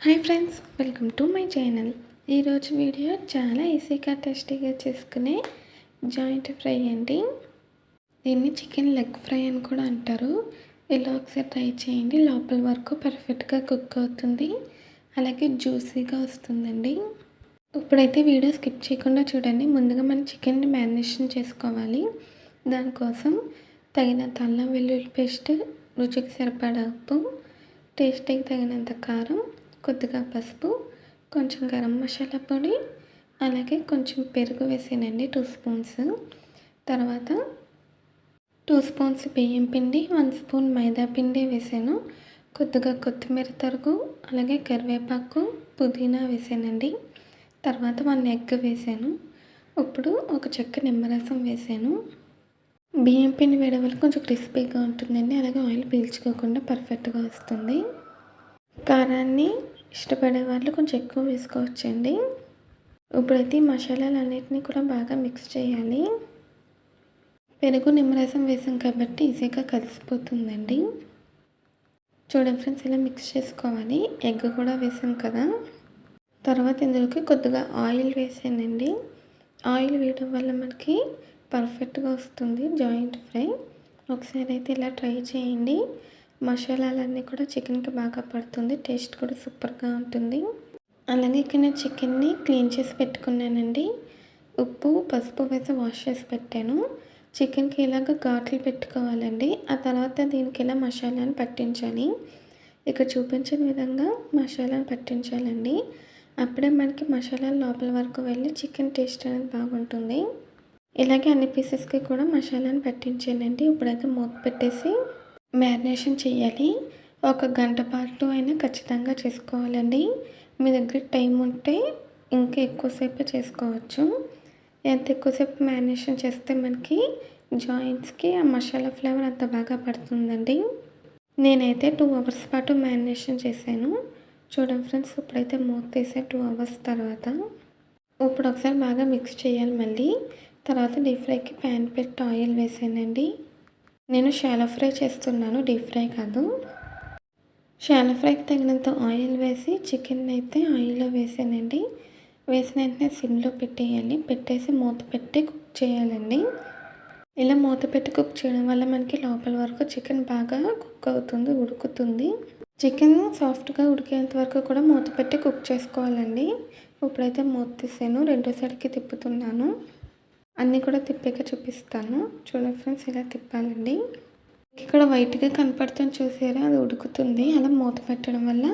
Hi friends, welcome to my channel. ఈరోజు video చాలా ఈజీగా టేస్టీగా చేసుకునే జాయింట్ ఫ్రై అండి. దీన్ని చికెన్ లెగ్ ఫ్రై అని కూడా అంటారు. ఇలా ఒకసారి ట్రై చేయండి. లోపల వరకు పర్ఫెక్ట్గా కుక్ అవుతుంది, అలాగే జ్యూసీగా వస్తుందండి. ఇప్పుడైతే వీడియో స్కిప్ చేయకుండా చూడండి. ముందుగా మనం చికెన్ని మ్యారినేషన్ చేసుకోవాలి. దానికోసం తగినంత అల్లం వెల్లుల్లి పేస్ట్, రుచికి సరిపడా ఉప్పు, టేస్ట్కి తగినంత కారం, కొద్దిగా పసుపు, కొంచెం గరం మసాలా పొడి, అలాగే కొంచెం పెరుగు వేసానండి 2 స్పూన్స్. తర్వాత 2 స్పూన్స్ బియ్యం పిండి, 1 స్పూన్ మైదా పిండి వేసాను. కొద్దిగా కొత్తిమీర తరుగు, అలాగే కరివేపాకు, పుదీనా వేసానండి. తర్వాత 1 ఎగ్ వేసాను. ఇప్పుడు ఒక చెక్క నిమ్మరసం వేసాను. బియ్యం పిండి వేయడం వల్ల కొంచెం క్రిస్పీగా ఉంటుందండి, అలాగే ఆయిల్ పీల్చుకోకుండా పర్ఫెక్ట్గా వస్తుంది. కారాన్ని ఇష్టపడే వాళ్ళు కొంచెం ఎక్కువ వేసుకోవచ్చండి. ఇప్పుడైతే ఈ మసాలాలన్నిటినీ కూడా బాగా మిక్స్ చేయాలి. పెరుగు నిమ్మరసం వేసాం కాబట్టి ఈజీగా కలిసిపోతుందండి. చూడండి ఫ్రెండ్స్, ఇలా మిక్స్ చేసుకోవాలి. ఎగ్ కూడా వేసాం కదా. తర్వాత ఇందులోకి కొద్దిగా ఆయిల్ వేసానండి. ఆయిల్ వేయడం వల్ల మనకి పర్ఫెక్ట్గా వస్తుంది జాయింట్ ఫ్రై. ఒకసారి అయితే ఇలా ట్రై చేయండి. మసాలాలన్నీ కూడా చికెన్కి బాగా పడుతుంది, టేస్ట్ కూడా సూపర్గా ఉంటుంది. అలాగే ఇక్కడ నేను చికెన్ని క్లీన్ చేసి పెట్టుకున్నానండి. ఉప్పు పసుపు వేసి వాష్ చేసి పెట్టాను. చికెన్కి ఇలాగ ఘాట్లు పెట్టుకోవాలండి. ఆ తర్వాత దీనికి ఇలా మసాలాను పట్టించాలి. ఇక్కడ చూపించిన విధంగా మసాలాను పట్టించాలండి. అప్పుడే మనకి మసాలా లోపల వరకు వెళ్ళి చికెన్ టేస్ట్ అనేది బాగుంటుంది. ఇలాగే అన్ని పీసెస్కి కూడా మసాలాను పట్టించానండి. ఇప్పుడైతే మూత పెట్టేసి మ్యారినేషన్ చేయాలి. 1 గంట పాటు అయినా ఖచ్చితంగా చేసుకోవాలండి. మీ దగ్గర టైం ఉంటే ఇంకా ఎక్కువసేపు చేసుకోవచ్చు. ఎంత ఎక్కువసేపు మ్యారినేషన్ చేస్తే మనకి జాయింట్స్కి ఆ మసాలా ఫ్లేవర్ అంత బాగా పడుతుందండి. నేనైతే 2 అవర్స్ పాటు మ్యారినేషన్ చేశాను. చూడండి ఫ్రెండ్స్, ఇప్పుడైతే మూత తీసే 2 అవర్స్ తర్వాత ఇప్పుడు ఒకసారి బాగా మిక్స్ చేయాలి మళ్ళీ. తర్వాత డీప్ ఫ్రైకి ప్యాన్ పెట్టి ఆయిల్ వేసానండి. నేను షాలో ఫ్రై చేస్తున్నాను, డీప్ ఫ్రై కాదు. షాలో ఫ్రైకి తగినంత ఆయిల్ వేసి చికెన్ అయితే ఆయిల్లో వేసానండి. వేసిన వెంటనే సిమ్లో పెట్టేయాలి. పెట్టేసి మూత పెట్టి కుక్ చేయాలండి. ఇలా మూత పెట్టి కుక్ చేయడం వల్ల మనకి లోపల వరకు చికెన్ బాగా కుక్ అవుతుంది, ఉడుకుతుంది. చికెన్ సాఫ్ట్గా ఉడికేంత వరకు కూడా మూత పెట్టి కుక్ చేసుకోవాలండి. ఇప్పుడైతే మూత తీసాను, రెండో సైడ్కి తిప్పుతున్నాను. అన్నీ కూడా తిప్పాక చూపిస్తాను. చూడండి ఫ్రెండ్స్, ఇలా తిప్పాలండి. ఇక్కడ వైట్గా కనపడుతుంది చూసారా, అది ఉడుకుతుంది. అలా మూత పెట్టడం వల్ల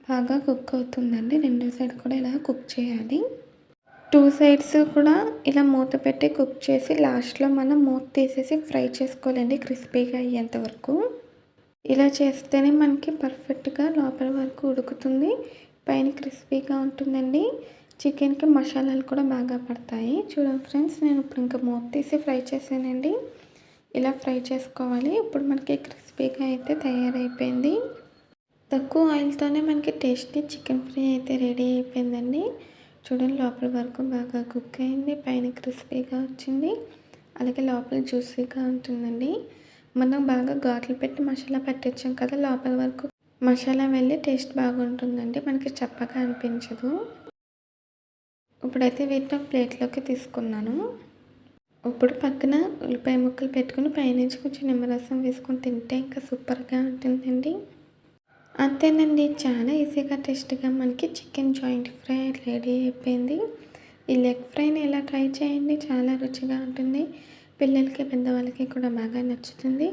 బాగా కుక్ అవుతుందండి. రెండో సైడ్ కూడా ఇలా కుక్ చేయాలి. 2 సైడ్స్ కూడా ఇలా మూత పెట్టి కుక్ చేసి లాస్ట్లో మనం మూత తీసేసి ఫ్రై చేసుకోవాలండి, క్రిస్పీగా అయ్యేంత వరకు. ఇలా చేస్తేనే మనకి పర్ఫెక్ట్గా లోపల వరకు ఉడుకుతుంది, పైన క్రిస్పీగా ఉంటుందండి. చికెన్కి మసాలాలు కూడా బాగా పడతాయి. చూడండి ఫ్రెండ్స్, నేను ఇప్పుడు ఇంకా మూత తీసి ఫ్రై చేశానండి. ఇలా ఫ్రై చేసుకోవాలి. ఇప్పుడు మనకి క్రిస్పీగా అయితే తయారైపోయింది. తక్కువ ఆయిల్తోనే మనకి టేస్టీ చికెన్ ఫ్రై అయితే రెడీ అయిపోయిందండి. చూడండి, లోపల వరకు బాగా కుక్ అయింది, పైన క్రిస్పీగా వచ్చింది, అలాగే లోపల జ్యూసీగా ఉంటుందండి. మనం బాగా ఘాట్లు పెట్టి మసాలా పట్టించాం కదా, లోపల వరకు మసాలా వెళ్ళి టేస్ట్ బాగుంటుందండి, మనకి చప్పగా అనిపించదు. ఇప్పుడైతే వీటిని ప్లేట్లోకి తీసుకున్నాను. ఇప్పుడు పక్కన ఉల్లిపాయ ముక్కలు పెట్టుకుని పైనుంచి కొంచెం నిమ్మరసం వేసుకొని తింటే ఇంకా సూపర్గా ఉంటుందండి. అంతేనండి, చాలా ఈజీగా టేస్ట్గా మనకి చికెన్ జాయింట్ ఫ్రై రెడీ అయిపోయింది. ఈ లెగ్ ఫ్రైని ఎలా ట్రై చేయండి, చాలా రుచిగా ఉంటుంది. పిల్లలకి పెద్దవాళ్ళకి కూడా బాగా నచ్చుతుంది.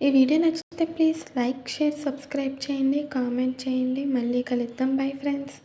ఈ వీడియో నచ్చితే ప్లీజ్ లైక్, షేర్, సబ్స్క్రైబ్ చేయండి, కామెంట్ చేయండి. మళ్ళీ కలుద్దాం. Bye friends.